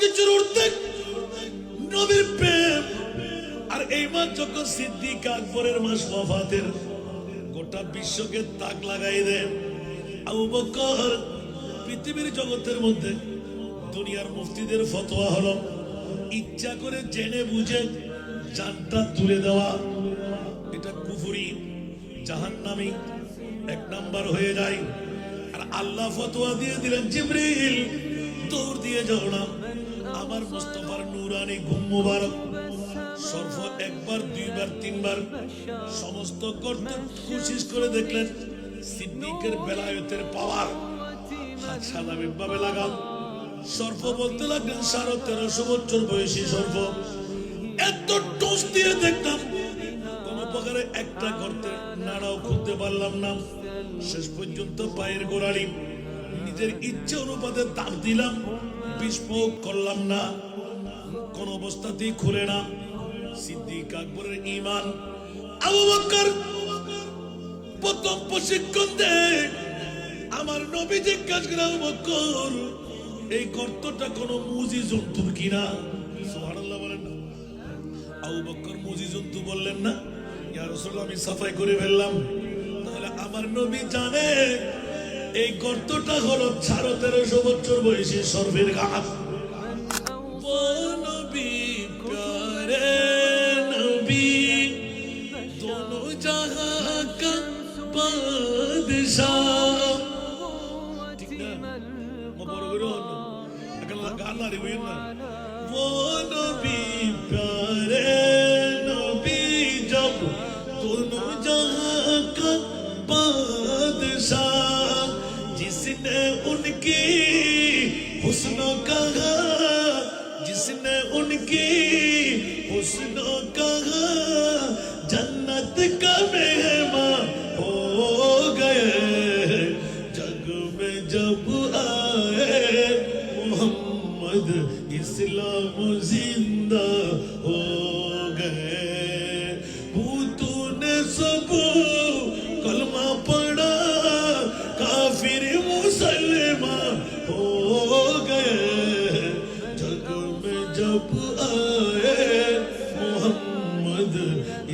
কিছুর ঊর্ধ্বে নবীর প্রেম। আর এই মাস যখন সিদ্দিক আকবরের মাস ওয়াফাতের, গোটা বিশ্বকে তাক লাগাই দেন। আবু বকর পৃথিবীর জগতের মধ্যে দুনিয়ার মুফতিদের ফতোয়া হলো ইচ্ছা করে জেনে বুঝে জানটা তুলে দেওয়া, এটা কুফরি, জাহান্নামী, 1 নাম্বার হয়ে যায়। আর আল্লাহ ফতোয়া দিয়ে দিলেন, জিবরিল দৌড় দিয়ে যাও না, আমার মুস্তাফার নূরানি ঘুম মুবারক সর্ফ 1 বার 2 বার 3 বার সমস্ত করতে কোশিশ করে দেখলেন সিদ্দিকের বেলায়েতের পাওয়ার হাত স্বাভাবিক ভাবে লাগাও। সর্ফ বলতে লাগলেন 1350 বছর বয়সী সর্ফ। এত টোস দিয়ে দেখলাম কোন প্রকারে একটা করতে নাড়াও খুলতে পারলাম না। শেষ পর্যন্ত পায়ের গোড়ালি নিজের ইচ্ছে অনুপাতে দাম দিলাম, বিস্ফোরক করলাম না, কোন অবস্থাতেই খুলে না। সিদ্দিক আকবরের ঈমান। আবু বকর প্রথম প্রশিক্ষণ দেয়, আমার নবী জিজ্ঞাসা করে, আবু বকর এই গর্তটা কোন মুজি জন্তুর কিনা? সুবহানাল্লাহ বলেন না। আবু বকর মুজি জন্তু বললেন না, ইয়া রাসূলুল্লাহ আমি সাফাই করে ফেললাম। তাহলে আমার নবী জানে এই গর্তটা হলো 1350 বছর বয়সী সর্বের ঘাট। ও নবী প্যারে নবী, দোনো জাহাঁ কা বাদশাহ। ঠিক না? বড় করে গান নারী বইন না। ও নবী প্যারে নবী, জব দোনো জাহাঁ কা बादशाह, जिसने उनकी हुस्नो कहा, जिसने उनकी हुस्नो कहा, जन्नत का मेहमान हो गए। जग में जब आए मोहम्मद, इस्लाम जिंदा हो गए। भूतों ने सब कलमा पढ़ा, काफिर मुसलमान हो गए। जग में जब आए मोहम्मद,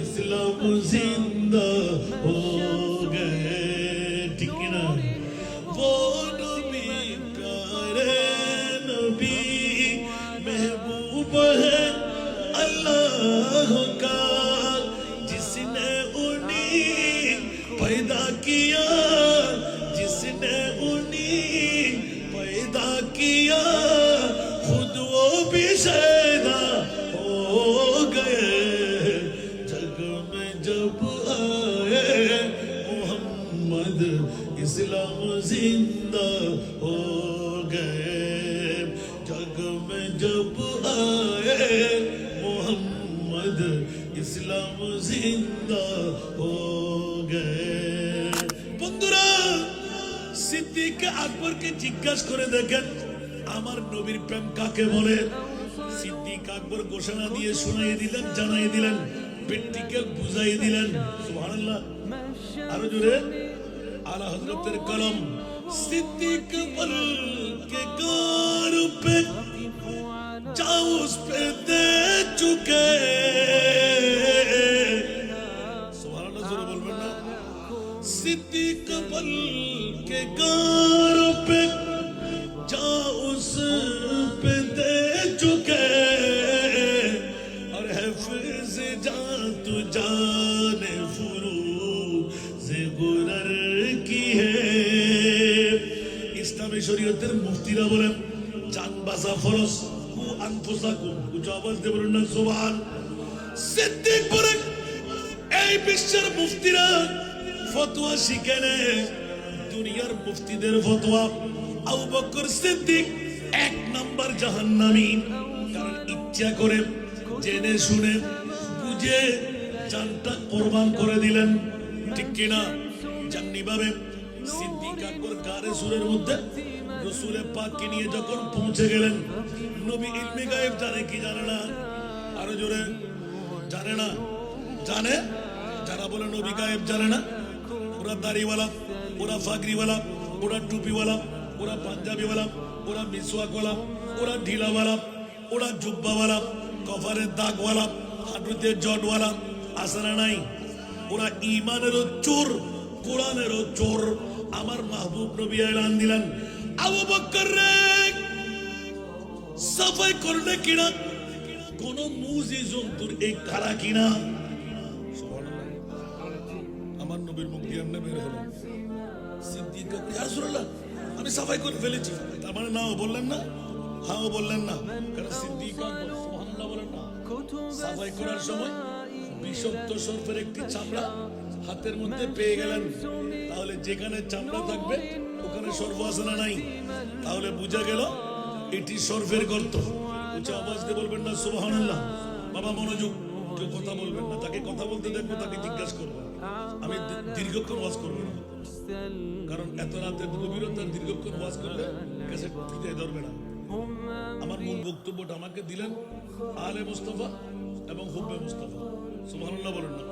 इस्लाम जिंदा हो गए। ठीक ना? वो नबी प्यारे नबी, महबूब है अल्लाह का, जिसने उन्हीं पैदा किया, जिसने उन्हीं पैदा किया, खुद वो भी शैदा हो गए। जग में जब आए मोहम्मद, इस्लाम जिंदा हो गए। जग में जब आए मोहम्मद, इस्लाम जिंदा हो गए। বন্ধুরা, সিদ্দিক আকবরকে জিজ্ঞাসা করে দেখেন আমার নবীর প্রেম কাকে বলে। সিদ্দিক আকবর ঘোষণা দিয়ে শুনিয়ে দিলেন, জানাই দিলেন, ব্যক্তিকে বুঝাই দিলেন। সুবহানাল্লাহ, আরো জোরে। আলা হযরতের কলম। সিদ্দিক বল के गार पे जाओ उस पे दे चुके। सिद्दीक बल के गार पे जा उस पे दे चुके, और हिफ्ज़ जा तू जाने फुरूज़ गुरर की है। इस्लामी शरीयतेर मुफ्तीरा बोलेन जान बाঁচা ফরজ, কু আনফুসাকুম, উচ্চ আওয়াজ দিয়ে বলুন না সুবহান। সিদ্দীক বলেন এই বিশ্বের মুফতিরা ফতোয়া শিখে নে, দুনিয়ার মুফতিদের ফতোয়া। আবু বকর সিদ্দিক 1 নাম্বার জাহান্নামী, কারণ ইচ্ছা করে জেনে শুনে বুঝে জানটা কোরবান করে দিলেন। ঠিক কিনা? জান্নি ভাবে সিদ্দিক আকবর গারে সুরের মধ্যে রাসূল পাককে নিয়ে যখন পৌঁছে গেলেন, নবী ইলমে গায়েব জানে কি জানে না? আরো জোরে। জানে না? জানে। যারা বলে নবী গায়েব জানে না, ওরা দাড়িওয়ালা, ওরা ফাগরিওয়ালা, ওরা টুপিওয়ালা, ওরা পাঞ্জাবিওয়ালা, ওরা মিসওয়াকওয়ালা, ওরা ঢিলাওয়ালা, ওরা জুব্বাওয়ালা, কফারের দাগওয়ালা, হাঁটুতে জটওয়ালা, আসে না নাই? ওরা ইমানেরও চোর, কোরআনেরও চোর। আমার মাহবুব নবী এলান দিলেন, আবু বকর রে, সাফাই করলে কিনা কোন মুজি জন্তুর এই কারা কিনা? আমার নবীর মুখ দিয়ে এমনি বের হলো, সিদ্দিক ইয়া রাসূলুল্লাহ আমি সাফাই করে ফেলেছি। তার মানে নাও বললেন না, হাও বললেন না, কারণ সিদ্দিক সুবহানাল্লাহ বলেন না। সাফাই করার সময় বিষাক্ত সর্পের একটি চামড়া হাতের মধ্যে পেয়ে গেলেন, তাহলে যেখানে চামড়া থাকবে ওখানে সর্প আছে না নাই? তাহলে বুঝা গেল এটি সর্পের গর্ত। উচ্চ আওয়াজ দিয়ে বলবেন না সুবহানাল্লাহ। বাবা মনোযোগ, কেউ কথা বলবেন না, তাকে কথা বলতে দেখবো, তাকে জিজ্ঞাসা করবো। আমি দীর্ঘক্ষণ ওয়াজ করবো না, কারণ এত রাতে গভীরতার দীর্ঘক্ষণ ওয়াজ করলে ক্যাসেট ফিরে ধরবে না। আমার মূল বক্তব্যটা আমাকে দিলেন আলে মুস্তাফা এবং হুব্বে মুস্তাফা। সুবহানাল্লাহ বলেন না।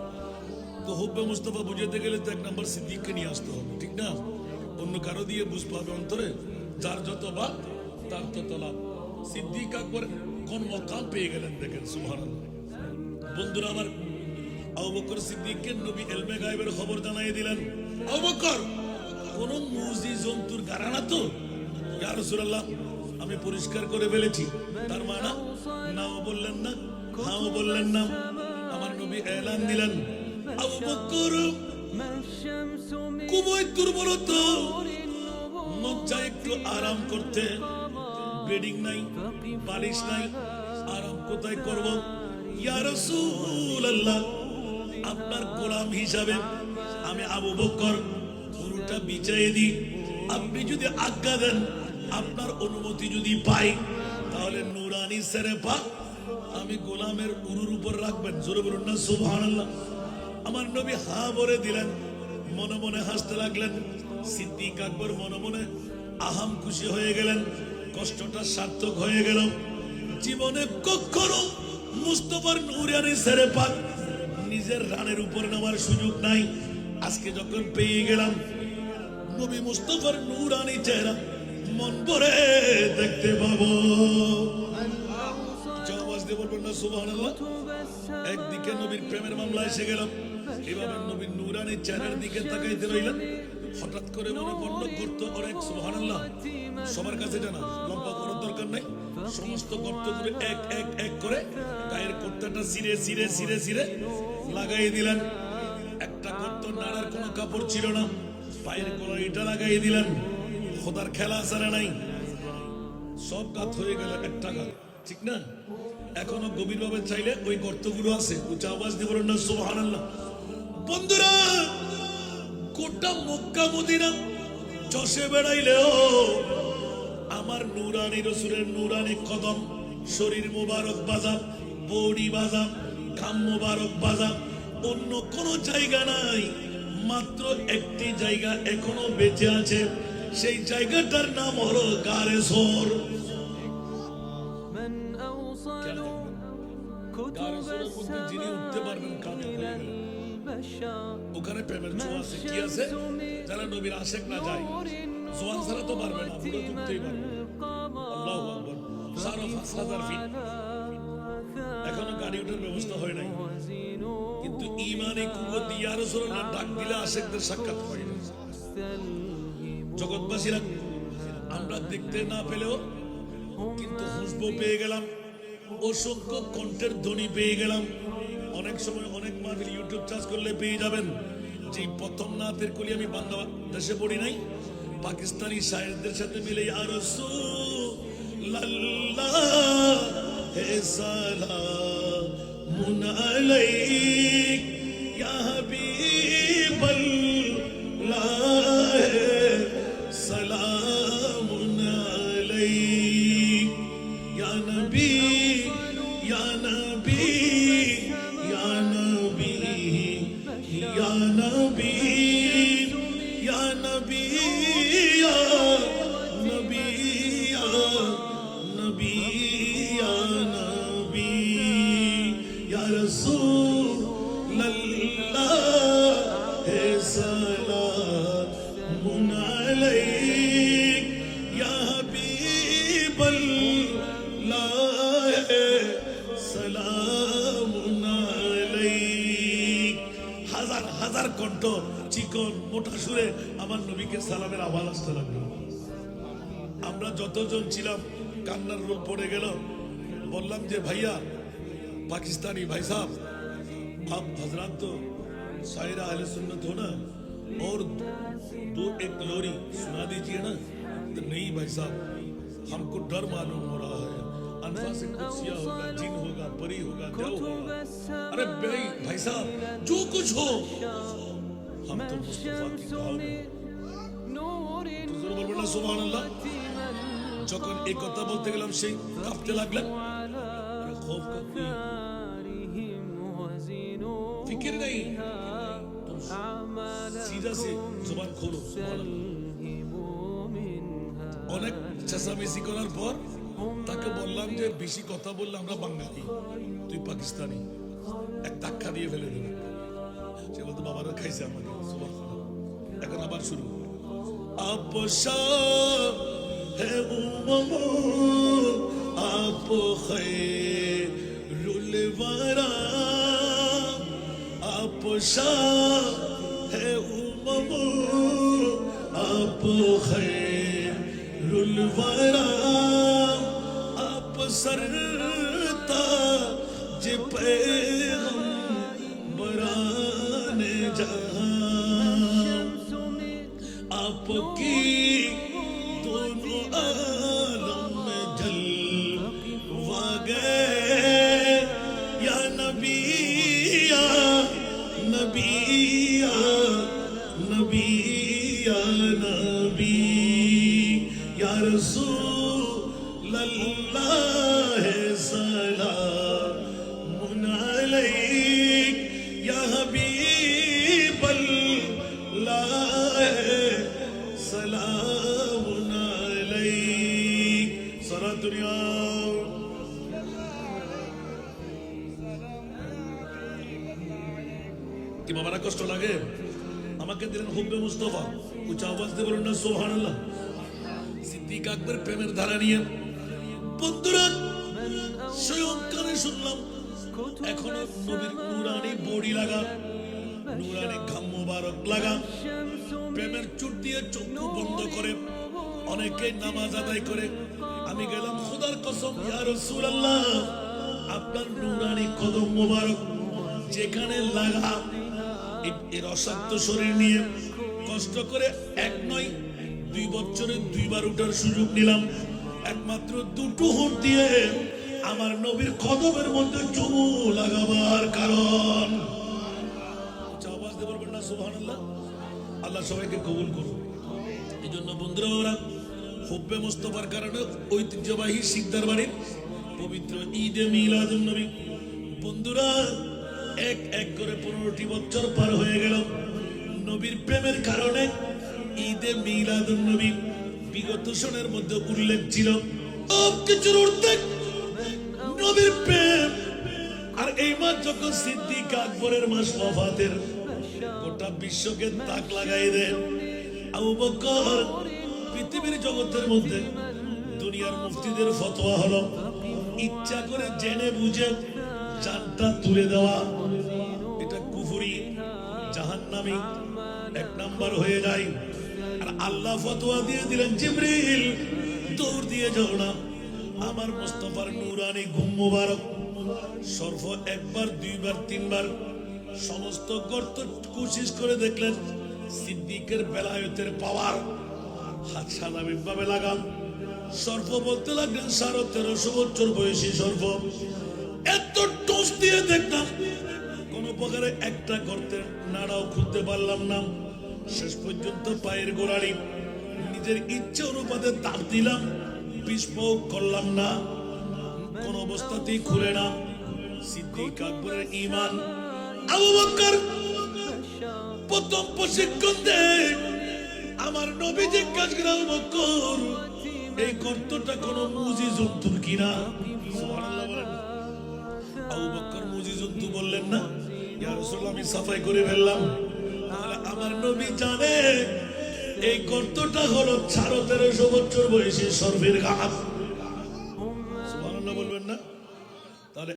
তো হুব্বে মুস্তাফা বুঝাতে গেলে তো এক নম্বর সিদ্দিককে নিয়ে আসতে হবে, ঠিক না? অন্য কারো দিয়ে বুঝ পাবে অন্তরে, যার যত বাদ তার তত লাভ। সিদ্দিক আকবর কোন মকাম পেয়ে গেলেন দেখেন, সুবহানাল্লাহ। বন্ধুরা আমার, আবু বকর সিদ্দিককে নবী ইলমে গায়বের খবর জানিয়ে দিলেন, আবু বকর কোন মুজি জন্তুর গারানা তো? ইয়া রাসূলুল্লাহ আমি পরিষ্কার করে ফেলেছি। তার মানে নাও বললেন না, হাও বললেন না। আমার নবী এলান দিলেন, আবু বকর খুবই দুর্বলত, মজ্জায় একটু আরাম করতে, বেডিং নাই, বালিশ নাই, আরাম কোথায় করব? ইয়া রাসূলুল্লাহ আপনার গোলাম হিসাবে আমি আবু বকর পুরোটা বিছাইয়ে দিই, আপনি যদি আজ্ঞা দেন, আপনার অনুমতি যদি পাই, তাহলে নুরানি সেরেপা আমি গোলামের উরুর উপর রাখবেন। জোরে বলুন না সুবহানাল্লাহ। আমার নবী হা বলে দিলেন, মনে মনে হাসতে লাগলেন। সিদ্দিক আকবর মনে মনে আহাম খুশি হয়ে গেলেন, কষ্টটা সার্থক হয়ে গেল। জীবনে কখনো মুস্তাফার নুরানি সেরেপা নিজের রানের উপর নেওয়ার সুযোগ নাই। আজকে যখন পেয়ে গেলাম নবী মুস্তাফার নুরানি চেহারা, মন ভরে দেখতে পাবো। আওয়াজ দিয়ে বলবেন না সুবহানাল্লাহ। একদিকে নবীর প্রেমের মামলা এসে গেল, এভাবে নবীর নুরানি চেহারার দিকে তাকাইতে রইলেন। হঠাৎ করে মনে পড়লো গর্ত অনেক, সুবহানাল্লাহ। সবার কাছে জানা লম্বা করার দরকার নাই, সমস্ত গর্ত করে এক এক এক করে গায়ের কর্তাটা সিরে সিরে সিরে সিরে লাগাই দিলেন। একটা গর্ত নাড়ার কোনো কাপড় ছিল না, পায়ের গোড়ায় এটা লাগাই দিলেন। খোদার খেলা ছাড়া নাই, সব গাত হয়ে গেল একটা গাত, ঠিক না? এখনো গভীরভাবে চাইলে ওই গর্তগুলো আছে। উচ্চ আওয়াজ দিয়ে বলেন না সুবহানাল্লাহ। বন্ধুরা, গোটা মক্কা মদিনা চষে বেড়াইলেও আমার নুরানি রাসূলের নুরানি কদম, শরীর মুবারক বাজাব, বডি বাজাব, ঘাম মুবারক বাজাব, অন্য কোন জায়গা নাই। মাত্র একটি জায়গা এখনো বেঁচে আছে, সেই জায়গাটার নাম হলো গারে সোর। যিনি উঠতে পারবেন কামিল হয়ে গেলেন। ওখানে প্রেমের ছোঁয়া আছে, কি আছে? যারা নবীর আশেক না যায়, জোয়ান ছাড়া তো পারবে না, পুরো উঠতেই পারবে। আল্লাহু আকবার। ৫,০০০ ফিট এখনো গাড়ি ওঠার ব্যবস্থা হয় নাই, কিন্তু ইমানে কুওয়াত ইয়া রাসূলুল্লাহ ডাক দিলে আশেকদের সাক্ষাৎ হয় না। জগৎবাসীরা আমরা দেখতে না পেলেও কিন্তু খুশবু পেয়ে গেলাম, অসংখ্য কণ্ঠের ধ্বনি পেয়ে গেলাম। অনেক সময় অনেক মাহফিল ইউটিউব চার্জ করলে পেয়ে যাবেন। যে প্রথম নাতের কলি আমি বাংলাদেশে পড়ি নাই, পাকিস্তানি শায়েরদের সাথে মিলে ইয়া রাসূলুল্লাহ হে সালামুন আলাইক ইয়া হাবিবাল্লাহ সালামুন আলাইক ইয়া নবী ইয়া নবী ইয়া নবী ইয়া নবী ইয়া নবী ইয়া নবী ইয়া নবী ইয়া নবী ইয়া রাসূলুল্লাহ হে সালামুন আলাইক ইয়া হাবিবাল্লাহ সালামুন আলাইক। হাজার হাজার কণ্ঠ চিকন মোটা সুরে আমার নবীকে সালামের আওয়াজ আসতে লাগলো। আমরা যতজন ছিলাম কান্নার রূপ পড়ে গেল। বললাম যে ভাইয়া पाकिस्तानी भाई साहब आप हजरात तो सायरा अहले सुन्नत हो ना, और दो एक लोरी सुना दीजिए ना। तो नहीं भाई साहब, हमको डर मालूम हो रहा है, अनफास कुर्सिया होगा, जिन होगा, परी होगा, देव होगा। अरे भाई साहब जो कुछ हो, हम तो मुस्तफा की कौम है। तो जरूर बोलना सुभान अल्लाह। যখন এই কথা বলতে গেলাম সেই কাঁপতে লাগলেন। खौफ का कोई फिक्र नहीं, तुम सीधा से जुबान खोलो। অনেক চেঁচামেচি করার পর তাকে বললাম যে বেশি কথা বললে আমরা বাঙালি, তুই পাকিস্তানি, এক ধাক্কা দিয়ে ফেলে দেবে। সে বলতো বাবারা খাইছে আমাকে। এখন আবার শুরু। आप शाह है उम्मत, आप खैरुल वरा, आप शाह है उम्मत, आप खैरुल वरा, आप सरताज पैगंबराने जहां, आपकी दोनों आलम में जलवा गए। या नबी या नबी या नबी या नबी, या रसूल अल्लाह सलामुन अलैक, या हबीब अल्लाह सलामुन अलैक। सारा दुनिया কি বাবারা কষ্ট লাগে? আমাকে দিলেন হুব্বে মুস্তাফা, উচ্চ আওয়াজ দিয়ে বলুন না সুবহানাল্লাহ। সিদ্দিক আকবর প্রেমের ধারা নিয়ে বন্ধুরা স্বয়ং কানে শুনলাম। এখনো নবীর নুরানি বডি লাগা, নুরানি ঘাম মুবারক লাগা, প্রেমের চুট দিয়ে চোখ বন্ধ করে অনেকে নামাজ আদায় করে। আমি গেলাম, খোদার কসম ইয়া রাসূলুল্লাহ, আপনার নুরানি কদম মুবারক যেখানে লাগা, এর অশান্ত শরীর নিয়ে কষ্ট করে এক নয় 2 বছরে 2 বার উঠার সুযোগ নিলাম, একমাত্র দুটো হোঁট দিয়ে আমার নবীর কদমের মধ্যে চুমু লাগাবার কারণ। আওয়াজ দিয়ে বলবেন না সুবহানাল্লাহ। আল্লাহ সবাইকে কবুল করুন। এই জন্য বন্ধুরা ওরা হুব্বে মুস্তাফার কারণে ঐতিহ্যবাহী শিকদার বাড়ির পবিত্র ঈদে মিলাদুন নবী, বন্ধুরা এক এক করে 15টি বছর পার হয়ে গেল। নবীর প্রেমের কারণে ঈদে মিলাদুন নবী বিগত সনের মধ্যে উল্লেখ ছিল। সব কিছুর ঊর্ধ্বে নবীর প্রেম। আর এই মাস যখন সিদ্দিক আকবরের মাস ওয়াফাতের, গোটা বিশ্বকে তাক লাগাই দেন। আবু বকর পৃথিবীর জগতের মধ্যে দুনিয়ার মুফতিদের ফতোয়া হলো ইচ্ছা করে জেনে বুঝে জানটা তুলে দেওয়া, এটা কুফরি, জাহান্নামী 1 নাম্বার হয়ে যায়। আর আল্লাহ ফতোয়া দিয়ে দিলেন জিবরিল দৌড় দিয়ে যাও না, আমার মুস্তাফার নূরানি ঘুম মুবারক সর্ব 1 বার 2 বার 3 বার সমস্ত গর্ত কোশিশ করে দেখলেন। সিদ্দিকের বেলায়েতের পাওয়ার হাত সাদাবি ভাবে লাগাম। সর্প বলতে লাগলেন 1350 বছর বয়সী সর্প। এত টোস দিয়ে দেখলাম কোন প্রকারে একটা গর্তের নাড়াও খুঁজতে পারলাম না। শেষ পর্যন্ত পায়ের গোড়ালি নিজের ইচ্ছে অনুপাতে তাপ দিলাম, বিস্ফোরক করলাম না, কোন অবস্থাতেই খুলে না। সিদ্দিক আকবরের ঈমান। আবু বকর প্রথম প্রশিক্ষণ দেয় আমার নবী জিজ্ঞাসা করে, আবু বকর এই গর্তটা কোন মুজিজন্তুর কিনা? সুবহানাল্লাহ বলেন। আবু বকর মুজিজন্তু বললেন না, ইয়া রাসূলুল্লাহ আমি সাফাই করে ফেললাম। তাহলে আমার নবী জানে এই গর্তটা হলো 1350 বছর বয়সী সর্পের ঘাট। সুবহানাল্লাহ বলবেন না?